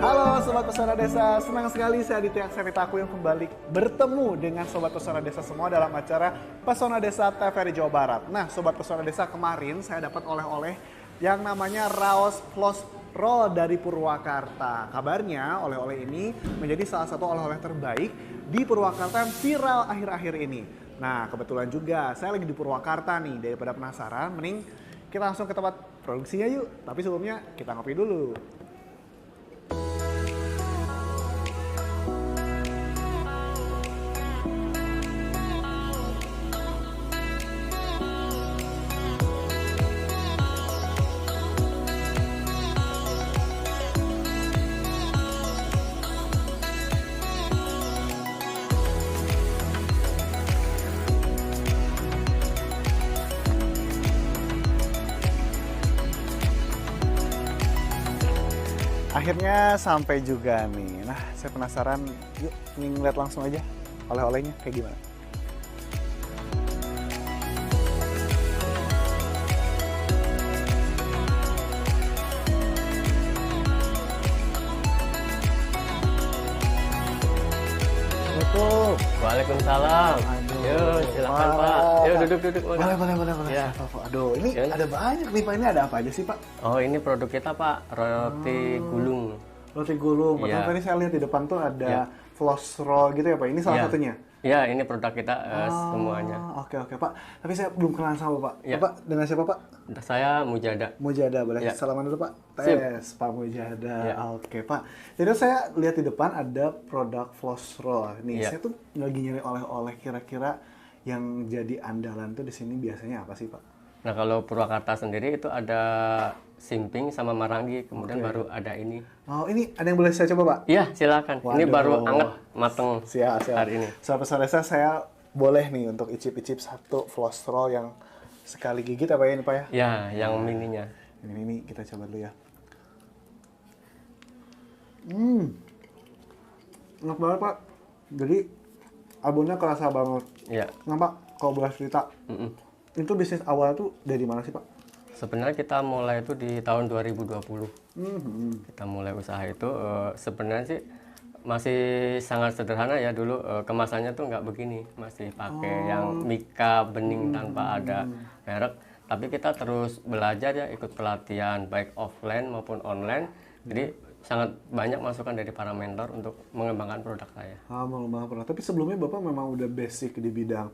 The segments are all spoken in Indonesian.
Halo Sobat Pesona Desa, senang sekali saya Aditya Aksaritaku yang kembali bertemu dengan Sobat Pesona Desa semua dalam acara Pesona Desa TVRI Jawa Barat. Nah Sobat Pesona Desa, kemarin saya dapat oleh-oleh yang namanya Raos Floss Roll dari Purwakarta. Kabarnya oleh-oleh ini menjadi salah satu oleh-oleh terbaik di Purwakarta yang viral akhir-akhir ini. Nah kebetulan juga saya lagi di Purwakarta nih, daripada penasaran mending kita langsung ke tempat produksinya yuk. Tapi sebelumnya kita ngopi dulu. Akhirnya sampai juga nih. Nah, saya penasaran. Yuk, ngeliat langsung aja oleh-olehnya kayak gimana. Assalamualaikum. Waalaikumsalam. Aduh, Yuk, silakan Pak. Yuk duduk. Boleh. Ya. Aduh, ini Ya. ada banyak nih Pak. Ini ada apa aja sih Pak? Oh, ini produk kita Pak, roti gulung. Roti gulung. Betul, Iya. tadi saya lihat di depan tuh ada Iya. floss roll gitu ya Pak. Ini salah Iya. satunya. Ya, ini produk kita semuanya. Oke Pak. Tapi saya belum kenalan sama Pak. Iya. Bapak dengan siapa Pak? Saya Mujada. Mujada, boleh Ya. salaman dulu Pak? Sip. Tes, Pak Mujada. Ya. Oke Pak. Jadi saya lihat di depan ada produk floss roll. Nih, Ya. saya tuh lagi nyari oleh-oleh, kira-kira yang jadi andalan tuh di sini biasanya apa sih Pak? Nah, kalau Purwakarta sendiri itu ada simping sama marangi, kemudian baru ada ini. Oh, ini ada yang boleh saya coba Pak? Iya, silakan. Ini Waduh. baru anget, mateng Siap. hari ini. Sobat Desa, saya boleh nih untuk icip-icip satu floss roll yang sekali gigit apa ya ini Pak ya? Ya, yang mininya. Ini kita coba dulu ya. Enak banget Pak. Jadi abonnya kerasa banget. Ya. Nah Pak, kalau boleh cerita, itu bisnis awal tuh dari mana sih Pak? Sebenarnya kita mulai itu di tahun 2020. Kita mulai usaha itu sebenarnya sih masih sangat sederhana ya dulu, kemasannya tuh nggak begini, masih pakai yang mika bening tanpa ada merek. Tapi kita terus belajar ya, ikut pelatihan baik offline maupun online. Jadi sangat banyak masukan dari para mentor untuk mengembangkan produk saya. Mengembangkan produk. Tapi sebelumnya Bapak memang udah basic di bidang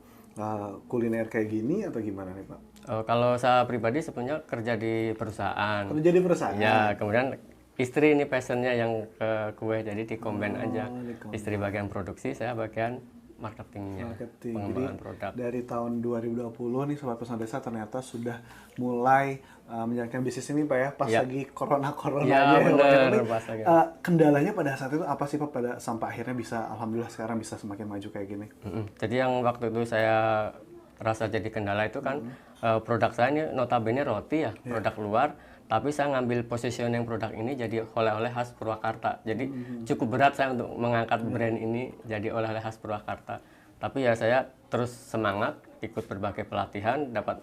kuliner kayak gini atau gimana nih Pak? Kalau saya pribadi sebenarnya kerja di perusahaan. Kerja di perusahaan? Ya, kemudian istri ini passionnya yang ke kue, jadi di-combine aja. Istri bagian produksi, saya bagian marketingnya, Marketing. pengembangan Jadi produk. dari tahun 2020 nih Sobat Pesona Desa ternyata sudah mulai menjalankan bisnis ini Pak ya, pas Ya. lagi corona-corona Ya, aja. bener, Tapi, pas lagi. kendalanya pada saat itu apa sih Pak, pada sampai akhirnya bisa, alhamdulillah sekarang bisa semakin maju kayak gini? Jadi yang waktu itu saya rasa jadi kendala itu kan produk saya ini notabene roti ya, produk luar. Tapi saya ngambil positioning produk ini jadi oleh-oleh khas Purwakarta. Jadi cukup berat saya untuk mengangkat brand ini jadi oleh-oleh khas Purwakarta. Tapi ya saya terus semangat, ikut berbagai pelatihan, dapat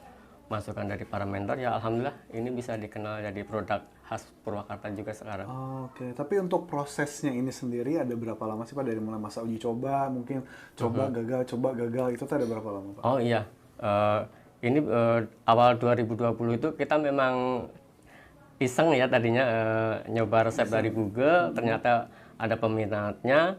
masukan dari para mentor. Ya alhamdulillah ini bisa dikenal jadi produk khas Purwakarta juga sekarang. Oke, tapi untuk prosesnya ini sendiri ada berapa lama sih Pak? Dari mulai masa uji coba, mungkin coba gagal, itu tuh ada berapa lama Pak? Oh iya, ini awal 2020 itu kita memang iseng ya tadinya, nyoba resep dari Google, ternyata ada peminatnya,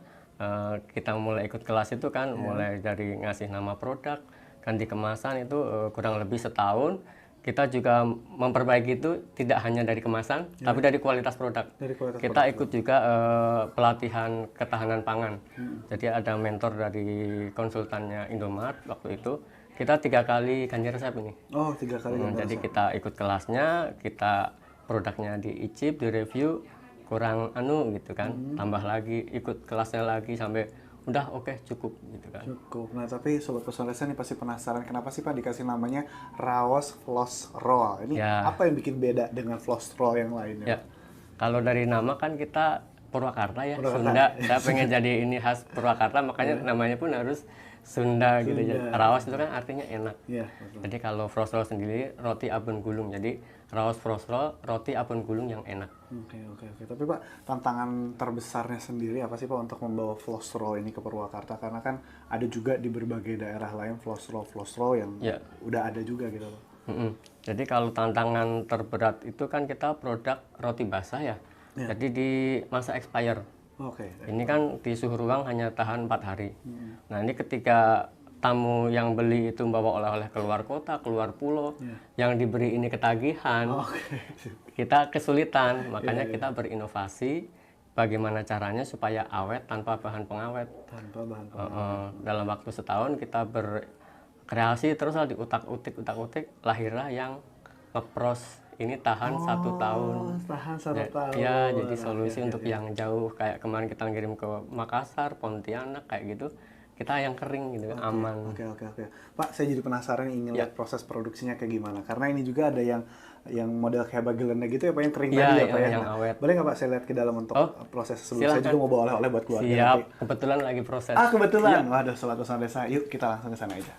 kita mulai ikut kelas itu kan, mulai dari ngasih nama produk, ganti kemasan itu kurang lebih setahun. Kita juga memperbaiki itu tidak hanya dari kemasan, tapi dari kualitas produk. Kita ikut juga pelatihan ketahanan pangan. Jadi ada mentor dari konsultannya Indomaret waktu itu. Kita 3 kali ganti resep ini. Oh, 3 kali ganti Jadi resep. kita ikut kelasnya, kita produknya diicip, direview, kurang gitu kan, tambah lagi, ikut kelasnya lagi sampai udah oke, cukup gitu kan. Cukup. Nah, tapi Sobat Pesona Desa nih pasti penasaran kenapa sih Pak dikasih namanya Raos Floss Roll. Ini Ya. apa yang bikin beda dengan floss roll yang lainnya? Ya, kalau dari nama kan kita Purwakarta ya, Purwakarta. Sunda. Saya pengen jadi ini khas Purwakarta, makanya namanya pun harus Sunda gitu. Sunda. Rawas itu kan artinya enak. Iya, betul. Jadi kalau floss roll sendiri roti abon gulung, jadi raos frosro, roti abon gulung yang enak. Oke. Tapi Pak, tantangan terbesarnya sendiri apa sih Pak untuk membawa floss roll ini ke Purwakarta? Karena kan ada juga di berbagai daerah lain floss roll yang udah ada juga gitu Pak. Jadi kalau tantangan terberat itu kan kita produk roti basah ya. Jadi di masa expire. Ini kan di suhu ruang hanya tahan 4 hari. Nah ini ketika tamu yang beli itu membawa oleh-oleh keluar kota, keluar pulau, yang diberi ini ketagihan, kita kesulitan. Makanya kita berinovasi bagaimana caranya supaya awet tanpa bahan pengawet. Dalam waktu setahun kita berkreasi terus lah diutak-utik, lahirlah yang ngepros ini tahan 1 tahun. Tahan 1 tahun. Ya, jadi solusi untuk yang jauh kayak kemarin kita ngirim ke Makassar, Pontianak kayak gitu. Kita yang kering gitu, aman. Oke. Pak, saya jadi penasaran ingin lihat proses produksinya kayak gimana. Karena ini juga ada yang model kayak bagelannya gitu ya Pak, yang kering tadi ya Pak ya. Yang awet. Boleh nggak Pak saya lihat ke dalam untuk proses sebelum saya juga mau bawa oleh-oleh buat keluarga. Siap, kebetulan lagi proses. Kebetulan. Waduh, Sobat Pesona Desa. Yuk kita langsung ke sana aja.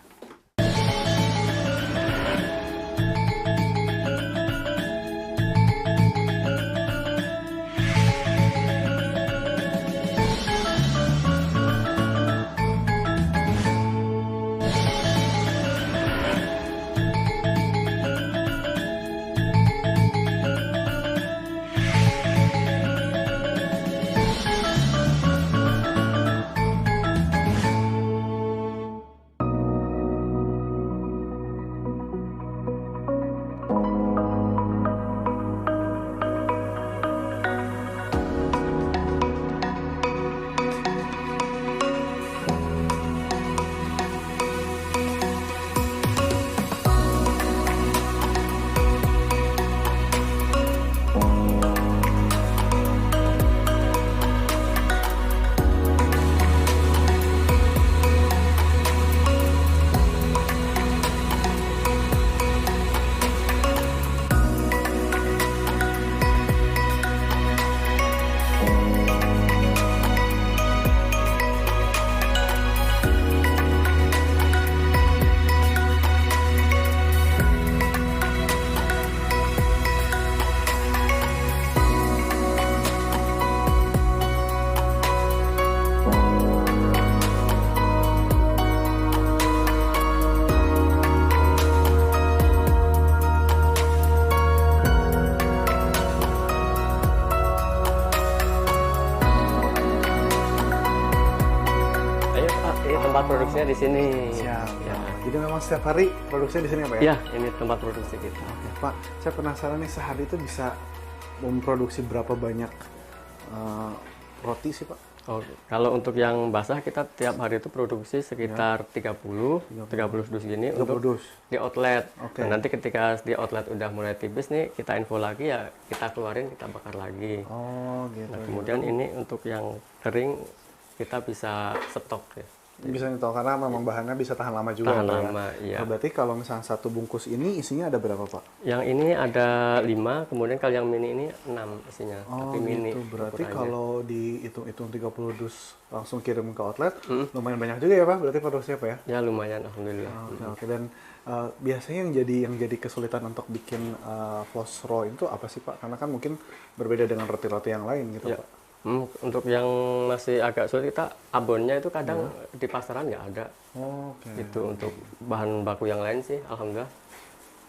tempat produksinya di sini. Siap. Ya. Jadi memang setiap hari produksinya di sini ya Pak ya? Iya, ini tempat produksi kita. Oke, Pak, saya penasaran nih sehari itu bisa memproduksi berapa banyak roti sih Pak? Oh, kalau untuk yang basah kita tiap hari itu produksi sekitar 30 dus gini 30 untuk dus di outlet. Oke. Nah, nanti ketika di outlet udah mulai tipis nih, kita info lagi ya, kita keluarin, kita bakar lagi. Oh, gitu. Nah, kemudian ini untuk yang kering kita bisa stok ya. Bisa nih tahu karena memang bahannya bisa tahan lama juga. Tahan Pak, lama, ya? iya. Nah, berarti kalau misalnya satu bungkus ini isinya ada berapa Pak? Yang ini ada 5, kemudian kalau yang mini ini 6 isinya. Oh, tapi mini. gitu. Berarti ukurannya. kalau dihitung-hitung 30 dus langsung kirim ke outlet, lumayan banyak juga ya Pak? Berarti produksinya Pak ya? Ya lumayan, alhamdulillah. Oke. Dan biasanya yang jadi kesulitan untuk bikin floss roll itu apa sih Pak? Karena kan mungkin berbeda dengan roti-roti yang lain gitu Ya. Pak. Untuk yang masih agak sulit, kita abonnya itu kadang di pasaran nggak ada. Oke. Itu untuk bahan baku yang lain sih, alhamdulillah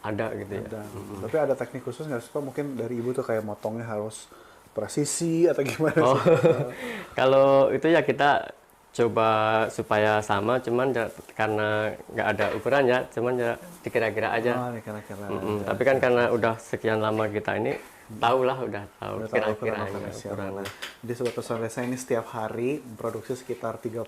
ada gitu ya. Ada. Tapi ada teknik khusus nggak sih Pak? Mungkin dari Ibu tuh kayak motongnya harus presisi atau gimana Oh, sih? kalau itu ya kita coba supaya sama, cuman karena nggak ada ukuran ya, cuman ya dikira-kira aja. Oh, kira-kira. Tapi kan karena udah sekian lama kita ini, udah tahu kira-kira ukurannya. Jadi Sobat Pesona Desa ini setiap hari produksi sekitar 30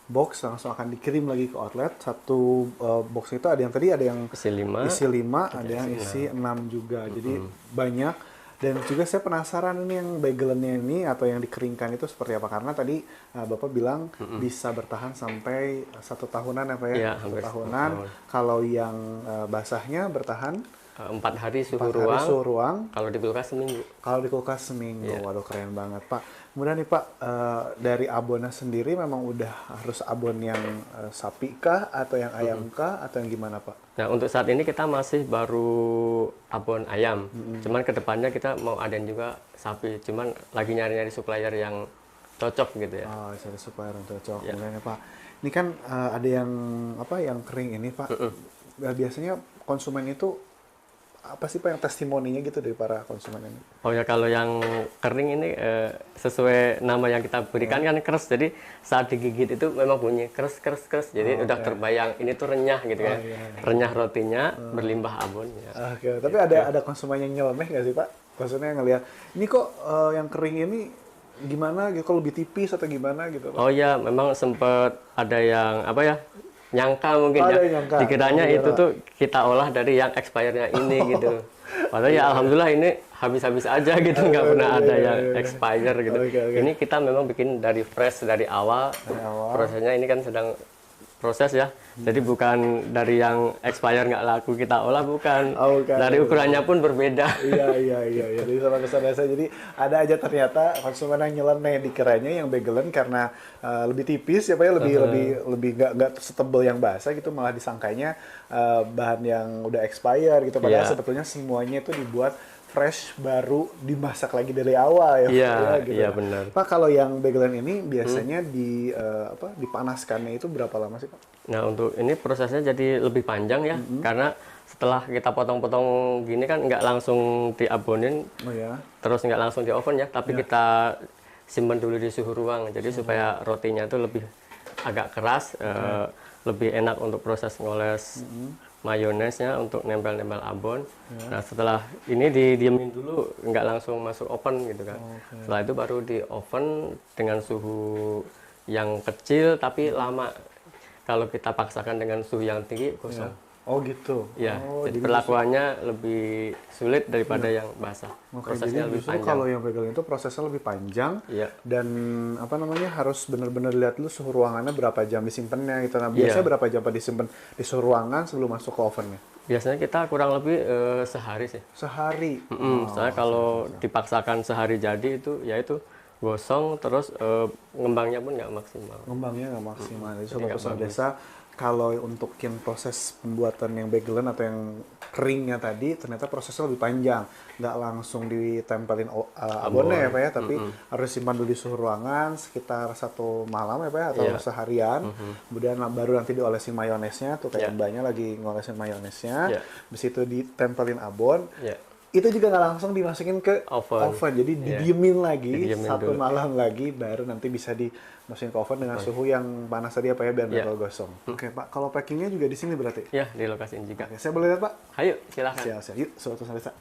box, langsung akan dikirim lagi ke outlet. Satu box itu ada yang tadi ada yang isi 5, ada yang isi 6 juga. Jadi banyak. Dan juga saya penasaran ini yang bagelannya ini atau yang dikeringkan itu seperti apa, karena tadi Bapak bilang bisa bertahan sampai 1 tahunan ya Pak ya? Iya, 1 hampir tahunan. 1 tahun. Kalau yang basahnya bertahan 4 hari suhu 4 hari ruang. suhu ruang. Kalau di kulkas seminggu. Kalau di kulkas seminggu, Iya. waduh keren banget Pak. Kemudian nih Pak, dari abonnya sendiri memang udah harus abon yang sapi kah, atau yang ayam kah, atau yang gimana Pak? Nah, untuk saat ini kita masih baru abon ayam. Cuman kedepannya kita mau adain juga sapi. Cuman lagi nyari-nyari supplier yang cocok gitu ya. Oh, cari supplier yang cocok. Iya. Kemudian ya Pak, ini kan ada yang apa yang kering ini Pak. Biasanya konsumen itu apa sih Pak yang testimoninya gitu dari para konsumen ini? Oh ya, kalau yang kering ini sesuai nama yang kita berikan kan keras. Jadi saat digigit itu memang bunyi keras keras keras. Jadi udah terbayang ini tuh renyah gitu kan. Renyah rotinya, berlimbah abonnya. Oke, tapi ada konsumen yang nyeleneh nggak sih Pak? Konsumennya yang ngelihat, ini kok yang kering ini gimana gitu, kok lebih tipis atau gimana gitu Pak? Oh ya, memang sempat ada yang apa ya? Nyangka mungkin Ada ya. yang nyangka. Dikiranya Oh, itu iya. tuh kita olah dari yang expirednya ini gitu. Padahal ya alhamdulillah ini habis-habis aja gitu, nggak pernah ada yang expire gitu. Oke. Ini kita memang bikin dari fresh dari awal. awal. Prosesnya ini kan sedang proses ya. Jadi bukan dari yang expire nggak laku kita olah, bukan. Oh, bukan. Dari ukurannya pun berbeda. Iya. Jadi sama kesan saya. Jadi ada aja ternyata konsumen yang nyeleneh dikiranya yang bagelen karena lebih tipis ya Pak ya, lebih nggak setebal yang basah gitu, malah disangkanya bahan yang udah expire gitu. Padahal Iya. sebetulnya semuanya itu dibuat fresh, baru, dimasak lagi dari awal ya Pak, Iya, ya, gitu. iya benar. Pak, kalau yang bagelen ini biasanya dipanaskannya itu berapa lama sih Pak? Nah, untuk ini prosesnya jadi lebih panjang ya, karena setelah kita potong-potong gini kan nggak langsung diabonin, Oh ya. terus nggak langsung di oven ya, tapi kita simpan dulu di suhu ruang, jadi supaya rotinya itu lebih agak keras, lebih enak untuk proses ngoles mayonesnya untuk nempel-nempel abon. Nah, setelah ini didiemin dulu, nggak langsung masuk oven gitu kan. Setelah itu baru di oven dengan suhu yang kecil tapi lama. Kalau kita paksakan dengan suhu yang tinggi, gosong. Oh gitu. Ya, Oh, jadi perlakuannya lebih sulit daripada yang basah. Oke, Prosesnya jadi lebih justru panjang. kalau yang bagel itu prosesnya lebih panjang Iya. dan apa namanya harus benar-benar lihat dulu suhu ruangannya berapa jam disimpannya gitu. Nah, biasanya berapa jam Pak disimpan di suhu ruangan sebelum masuk ke ovennya? Biasanya kita kurang lebih sehari sih. Sehari. Soalnya kalau dipaksakan sehari jadi itu, ya itu gosong, terus ngembangnya pun nggak maksimal. Ngembangnya nggak maksimal. Jadi sobat nggak pesan bagus. desa, kalau untuk yang proses pembuatan yang bagelan atau yang keringnya tadi, ternyata prosesnya lebih panjang. Nggak langsung ditempelin abonnya ya Pak ya, tapi harus simpan dulu di suhu ruangan sekitar 1 malam ya Pak ya, atau Iya. seharian. Kemudian baru nanti diolesin mayonesnya, tuh kayak Iya. mbaknya lagi ngolesin mayonesnya. Iya. Habis itu ditempelin abon. Ya. Itu juga nggak langsung dimasukin ke Oven. jadi Iya. didiemin lagi Didiemin 1 dulu. malam lagi, baru nanti bisa dimasukin ke oven dengan suhu yang panas tadi apa ya, biar nggak Iya. terlalu gosong. Oke Pak, kalau packingnya juga di sini berarti? Ya, di lokasi ini juga. Oke, saya boleh lihat Pak? Ayo, silahkan. Siap. Yuk, Sobat Pesan Desa.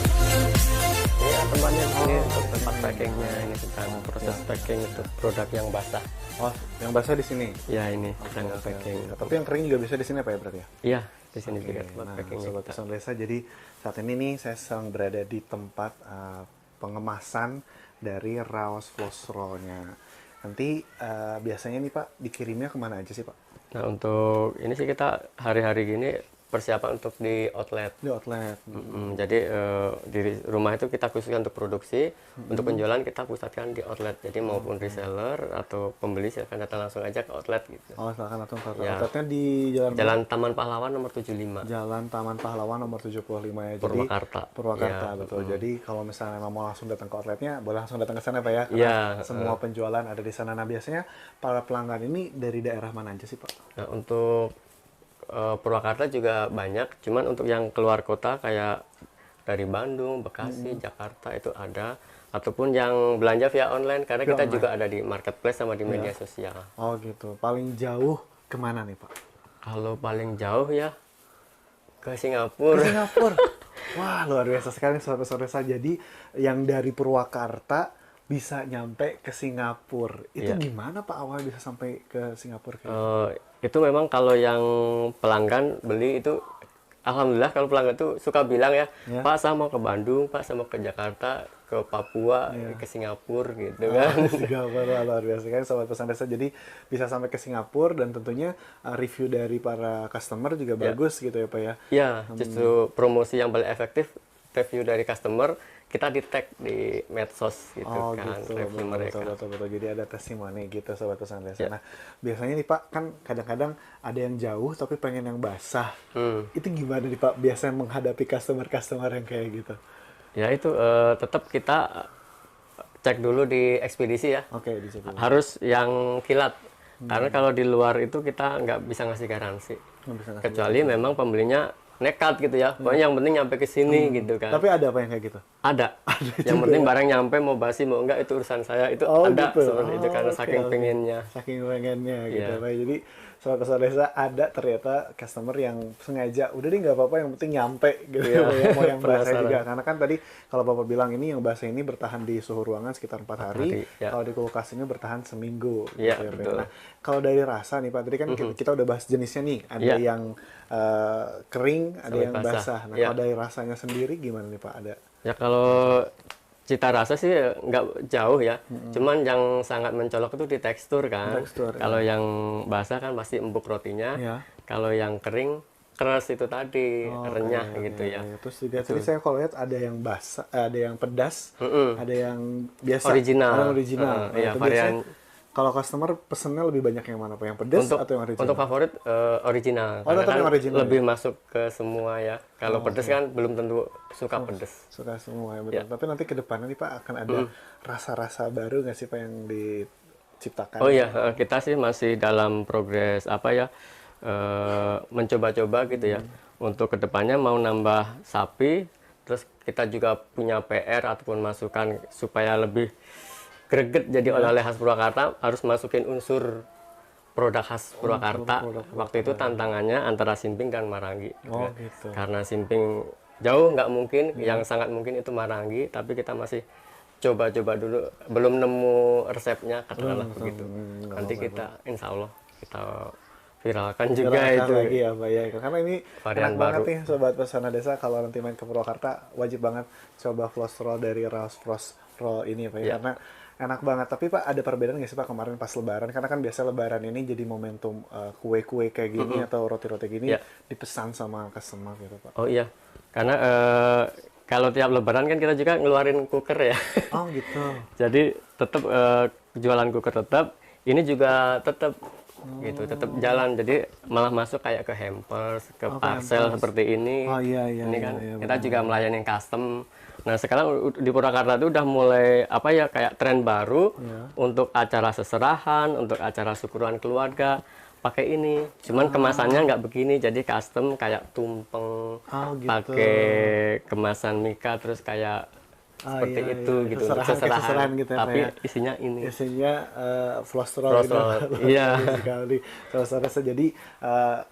Ini temannya ini untuk tempat packingnya, ini tentang proses packing untuk produk yang basah. Oh, yang basah di sini. Ya, ini sedang packing. Tapi yang kering juga bisa di sini Pak ya berarti ya? Iya, di sini juga tempat Nah, packingnya Sobat kita. Pesan Desa, jadi saat ini nih saya sedang berada di tempat pengemasan dari Raos Floss Roll-nya. Nanti biasanya nih Pak, dikirimnya kemana aja sih Pak? Nah, untuk ini sih kita hari-hari gini persiapan untuk di outlet. Di outlet. Jadi di rumah itu kita khususkan untuk produksi, untuk penjualan kita pusatkan di outlet. Jadi maupun reseller atau pembeli silakan datang langsung aja ke outlet gitu. Oh, silakan langsung ke Ya. outletnya di Jalan Jalan Taman Pahlawan nomor 75. Jalan Taman Pahlawan nomor 75 ya. Jadi Purwakarta. Purwakarta, Ya, betul. Jadi kalau misalnya memang mau langsung datang ke outletnya, boleh langsung datang ke sana Pak ya. Iya, Karena semua penjualan ada di sana. Nah, biasanya para pelanggan ini dari daerah mana aja sih Pak? Nah, untuk Purwakarta juga banyak, cuman untuk yang keluar kota kayak dari Bandung, Bekasi, Jakarta itu ada, ataupun yang belanja via online karena kita juga ada di marketplace sama di media sosial. Oh gitu. Paling jauh kemana nih Pak? Kalau paling jauh ya ke Singapura. Singapura. Wah, luar biasa sekali sobat-sobat saya. Jadi yang dari Purwakarta bisa nyampe ke Singapura. Itu Iya. gimana Pak awalnya bisa sampai ke Singapura kayak gitu? Itu memang kalau yang pelanggan beli itu alhamdulillah kalau pelanggan tuh suka bilang ya, Ya. Pak saya mau ke Bandung, Pak saya mau ke Jakarta, ke Papua, ke Singapura gitu kan. Singapura luar biasa kan sobat pesan desa. Jadi bisa sampai ke Singapura dan tentunya review dari para customer juga bagus gitu ya Pak ya. Ya, justru promosi yang paling efektif review dari customer kita di tag di medsos gitu Oh kan, gitu, review mereka. betul. Jadi ada testimoni gitu sobat pesan desa. Ya. Nah biasanya nih Pak kan kadang-kadang ada yang jauh tapi pengen yang basah. Itu gimana nih Pak biasanya menghadapi customer-customer yang kayak gitu? Ya itu tetap kita cek dulu di ekspedisi ya. Oke, dicek dulu. Harus yang kilat. Karena kalau di luar itu kita nggak bisa ngasih garansi. Nggak bisa ngasih Kecuali memang pembelinya nekat gitu ya. Pokoknya yang penting nyampe ke sini gitu kan. Tapi ada apa yang kayak gitu? Ada. Yang penting barang nyampe mau basi mau enggak itu urusan saya. Itu ada gitu. seperti itu karena Oke, saking oke. pengennya. Saking pengennya gitu. Iya. Pak. Jadi sobat pesan desa ada ternyata customer yang sengaja udah deh nggak apa-apa yang penting nyampe gitu Iya. ya. Mau yang basah Penasaran. juga karena kan tadi kalau Bapak bilang ini yang basah ini bertahan di suhu ruangan sekitar 4 hari, ya. kalau di kulkas ini bertahan seminggu Iya, gitu ya, Pak. betul. Nah, kalau dari rasa nih Pak, tadi kan kita udah bahas jenisnya nih, ada Iya. yang kering, ada Sampai yang basah. basah. Nah, Iya. kalau dari rasanya sendiri gimana nih Pak? Ada Ya kalau cita rasa sih nggak jauh ya. Cuman yang sangat mencolok itu di tekstur kan. Tekstur, Kalau yang basah kan pasti empuk rotinya. Ya. Kalau yang kering keras itu tadi, renyah Oke, gitu ya. Terus juga tadi saya kalau lihat ada yang basah, ada yang pedas, ada yang biasa, Original. ada yang original. Nah, Iya, itu varian. biasanya kalau customer pesennya lebih banyak yang mana Pak? Yang pedas atau yang original? Untuk favorit original. Oh, Karena tetap kan yang original lebih masuk ke semua ya. Kalau pedes kan belum tentu suka pedes. Suka semua ya betul. Tapi nanti ke depannya nih Pak akan ada rasa-rasa baru nggak sih Pak yang diciptakan? Oh iya, kita sih masih dalam progres apa ya, mencoba-coba gitu ya. Untuk kedepannya mau nambah sapi, terus kita juga punya PR ataupun masukan supaya lebih greget jadi oleh-oleh khas Purwakarta, harus masukin unsur produk khas Purwakarta. Waktu itu tantangannya antara Simping dan Marangi. Oh Ya. gitu. Karena Simping jauh nggak mungkin, yang sangat mungkin itu Marangi, tapi kita masih coba-coba dulu, belum nemu resepnya katakanlah begitu. Nanti kita insya Allah kita viralkan juga Viralkan itu lagi ya Pak ya. Karena ini varian enak banget baru. nih sobat pesona desa kalau nanti main ke Purwakarta wajib banget coba floss roll dari Raus Floss Roll ini ya Pak ya. Karena enak banget. Tapi Pak ada perbedaan nggak sih Pak kemarin pas Lebaran? Karena kan biasa Lebaran ini jadi momentum kue-kue kayak gini atau roti-roti gini dipesan sama customer gitu Pak. Oh iya, karena kalau tiap Lebaran kan kita juga ngeluarin cooker ya. Oh gitu. Jadi tetap jualan cooker tetap, ini juga tetap gitu, tetap jalan. Jadi malah masuk kayak ke hampers, ke parcel seperti ini. Oh iya Ini kan kita juga melayani yang custom. Nah sekarang di Purwakarta itu udah mulai apa ya kayak tren baru untuk acara seserahan, untuk acara syukuran keluarga pakai ini. Cuman kemasannya nggak begini, jadi custom kayak tumpeng, gitu. pakai kemasan mika terus kayak seperti itu gitu untuk seserahan gitu ya, tapi Pak ya. isinya ini. Isinya floss roll Floss gitu. roll, iya. Sekali. Terus jadi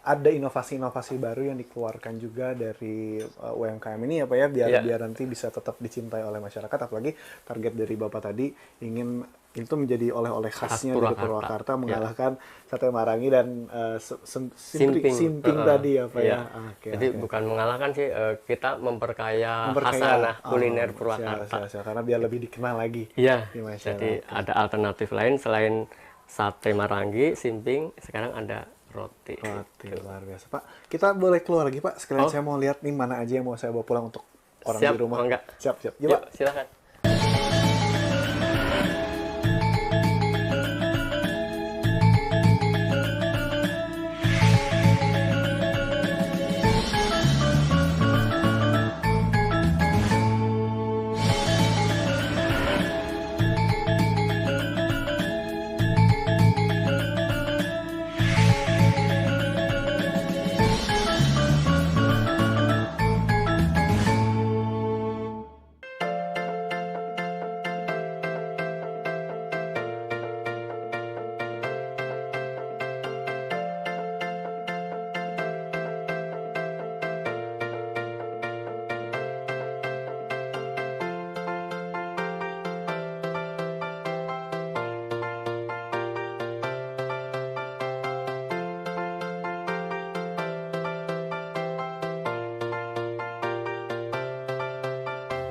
ada inovasi-inovasi baru yang dikeluarkan juga dari UMKM ini ya Pak ya biar nanti bisa tetap dicintai oleh masyarakat, apalagi target dari Bapak tadi ingin itu menjadi oleh-oleh khasnya dari Purwakarta mengalahkan sate Marangi dan simping tadi ya Pak ya. Jadi bukan mengalahkan sih, kita memperkaya khasanah kuliner Purwakarta. Karena biar lebih dikenal lagi. Iya, di masyarakat. jadi ada alternatif lain selain sate Marangi, simping, sekarang ada roti. Roti, luar biasa. Pak, kita boleh keluar lagi Pak? Sekalian saya mau lihat nih mana aja yang mau saya bawa pulang untuk orang Siap, di rumah. enggak? Siap. Yuk, Yuk, Pak. silakan.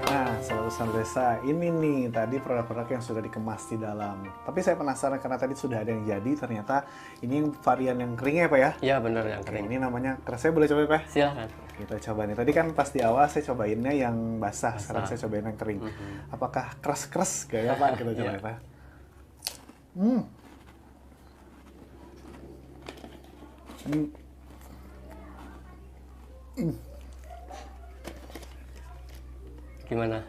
Nah, Sobat Pesona Desa, ini nih tadi produk-produk yang sudah dikemas di dalam. Tapi saya penasaran karena tadi sudah ada yang jadi, ternyata ini varian yang kering ya Pak ya? Iya benar yang Oke, kering. ini namanya keras. Saya boleh coba ya, Pak? Silakan. Kita coba nih. Tadi kan pas di awal saya cobainnya yang basah, sekarang saya cobain yang kering. Apakah keras-keras kayak Pak? Kita coba Iya. ya Pak. Gimana?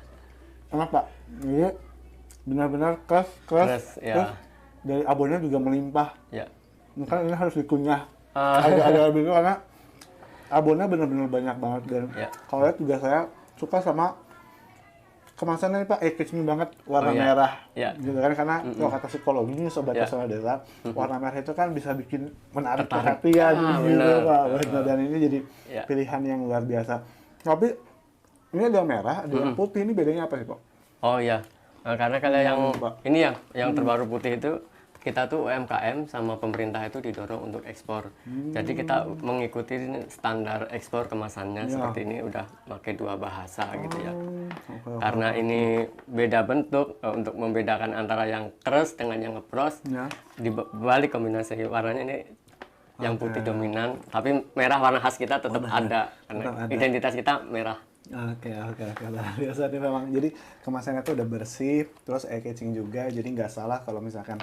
Enak Pak. Ini benar-benar keras. Keras, ya. Terus dari abonnya juga melimpah. Ya. Kan ini harus dikunyah. Ah. Agak lebih itu karena abonnya benar-benar banyak banget. Dan Ya. kalau lihat juga saya suka sama kemasannya nih Pak, eye-catching banget, warna Oh, iya. merah. Iya. Gitu kan, karena kalau kata psikologi nih Sobat Iya. Pesona Desa, warna merah itu kan bisa bikin menarik Tertarik. perhatian Ah, gitu bener. Pak. Bener. Dan ini jadi Iya. pilihan yang luar biasa. Tapi ini ada yang merah, ada yang putih, ini bedanya apa sih Pak? Oh iya. Nah, karena kalau yang Pak. ini yang terbaru putih itu kita tuh UMKM sama pemerintah itu didorong untuk ekspor. Jadi kita mengikuti standar ekspor kemasannya seperti ini udah pakai 2 bahasa gitu ya. Oke. Karena ini beda bentuk untuk membedakan antara yang keras dengan yang ngepros. Ya. Di balik kombinasi warnanya ini yang putih dominan, tapi merah warna khas kita tetap ada karena Tetap ada. identitas kita merah. Oke. Luar biasa nih memang. Jadi kemasannya tuh udah bersih, terus eye-catching juga, jadi nggak salah kalau misalkan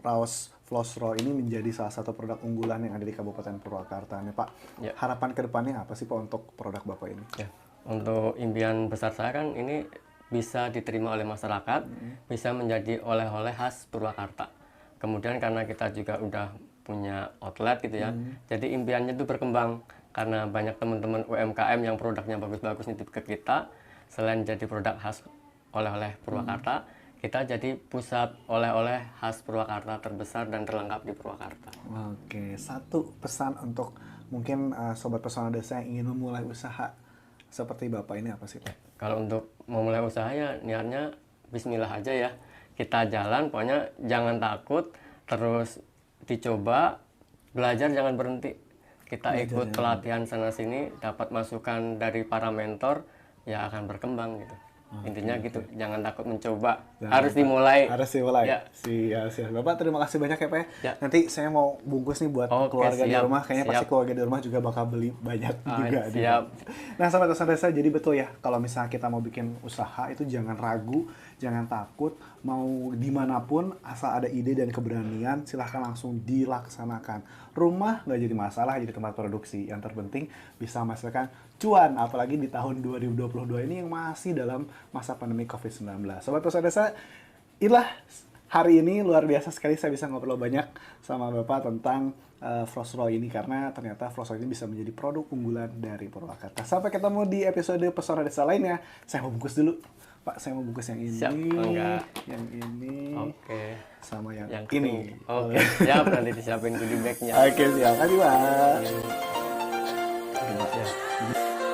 Raos Floss Raw ini menjadi salah satu produk unggulan yang ada di Kabupaten Purwakarta nih Pak. Ya. Harapan kedepannya apa sih Pak untuk produk Bapak ini? Ya, untuk impian besar saya kan ini bisa diterima oleh masyarakat, bisa menjadi oleh-oleh khas Purwakarta. Kemudian karena kita juga udah punya outlet gitu ya, jadi impiannya itu berkembang karena banyak teman-teman UMKM yang produknya bagus-bagus nitip ke kita. Selain jadi produk khas oleh-oleh Purwakarta, kita jadi pusat oleh-oleh khas Purwakarta terbesar dan terlengkap di Purwakarta. Oke, satu pesan untuk mungkin Sobat Pesona Desa yang ingin memulai usaha seperti Bapak ini apa sih Pak? Kalau untuk memulai usaha ya niatnya bismillah aja ya. Kita jalan, pokoknya jangan takut, terus dicoba, belajar jangan berhenti. Kita ikut pelatihan sana-sini, dapat masukan dari para mentor, ya akan berkembang gitu. Intinya gitu, jangan takut mencoba, harus dimulai. Harus dimulai. Ya. Siap. Bapak terima kasih banyak ya Pak ya. Ya. Nanti saya mau bungkus nih buat Oke, keluarga di siap, rumah. Kayaknya pasti siap. keluarga di rumah juga bakal beli banyak juga. nih. Siap. Nah Sobat Pesona Desa, jadi betul ya kalau misalnya kita mau bikin usaha itu jangan ragu, jangan takut, mau dimanapun asal ada ide dan keberanian silahkan langsung dilaksanakan. Rumah nggak jadi masalah, jadi tempat produksi. Yang terpenting bisa menghasilkan cuan, apalagi di tahun 2022 ini yang masih dalam masa pandemi COVID-19. Sobat Pesona Desa, inilah hari ini luar biasa sekali saya bisa ngobrol banyak sama Bapak tentang Floss Raw ini karena ternyata Floss Raw ini bisa menjadi produk unggulan dari Purwakarta. Sampai ketemu di episode Pesona Desa lainnya. Saya mau bungkus dulu. Pak, saya mau bungkus yang ini, Siap, enggak. yang ini, Oke. sama yang Yang ini. Oke, siap nanti disiapin goodie bag-nya. Oke, siap. Terima kasih, Pak. Ya.